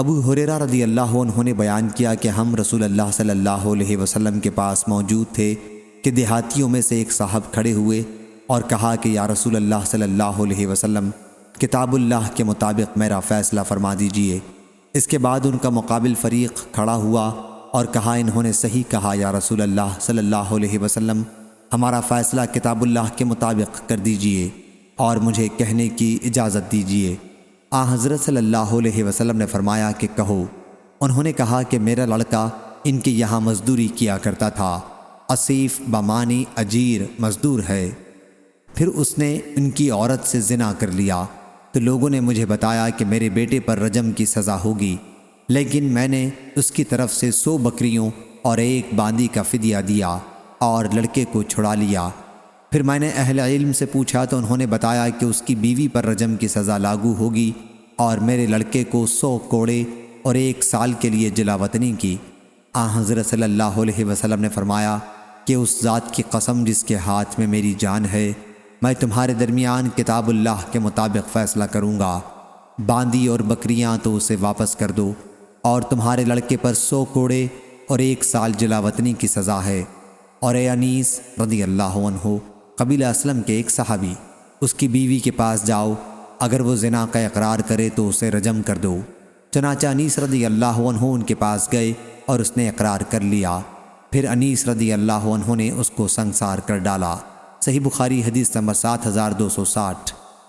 ابو ہریرہ رضی اللہ عنہ نے بیان کیا کہ ہم رسول اللہ صلی اللہ علیہ وسلم کے پاس موجود تھے کہ دیہاتیوں میں سے ایک صاحب کھڑے ہوئے اور کہا کہ یا رسول اللہ صلی اللہ علیہ وسلم، کتاب اللہ کے مطابق میرا فیصلہ فرما دیجئے۔ اس کے بعد ان کا مقابل فریق کھڑا ہوا اور کہا، انہوں نے صحیح کہا یا رسول اللہ صلی اللہ علیہ وسلم، ہمارا فیصلہ کتاب اللہ کے مطابق کر دیجئے اور مجھے کہنے کی اجازت دیجئے۔ حضرت صلی اللہ علیہ وسلم نے فرمایا کہ کہو۔ انہوں نے کہا کہ میرا لڑکا ان کے یہاں مزدوری کیا کرتا تھا۔ اسیف بمانی اجیر مزدور ہے۔ پھر اس نے ان کی عورت سے زنا کر لیا تو لوگوں نے مجھے بتایا کہ میرے بیٹے پر رجم کی سزا ہوگی، لیکن میں نے اس کی طرف سے 100 بکریوں اور 1 باندی کا فدیہ دیا اور لڑکے کو چھڑا لیا۔ پھر میں نے اہل علم سے پوچھا تو انہوں نے بتایا کہ اس کی بیوی پر رجم کی سزا لاگو ہوگی اور میرے لڑکے کو 100 کوڑے اور 1 سال کے لیے جلا وطنی کی۔ حضرت صلی اللہ علیہ وسلم نے فرمایا کہ اس ذات کی قسم جس کے ہاتھ میں میری جان ہے، میں تمہارے درمیان کتاب اللہ کے مطابق فیصلہ کروں گا۔ باندی اور بکریاں تو اسے واپس کر دو، اور تمہارے لڑکے پر 100 کوڑے اور 1 سال جلا وطنی کی سزا ہے۔ اور اے انیس رضی اللہ عنہ، قبیلہ اسلم کے ایک صحابی، اس کی بیوی کے پاس جاؤ، اگر وہ زنا کا اقرار کرے تو اسے رجم کر دو۔ چنانچہ انیس رضی اللہ عنہ ان کے پاس گئے اور اس نے اقرار کر لیا۔ پھر انیس رضی اللہ عنہ نے اس کو سنگسار کر ڈالا۔ صحیح بخاری حدیث نمبر 7260۔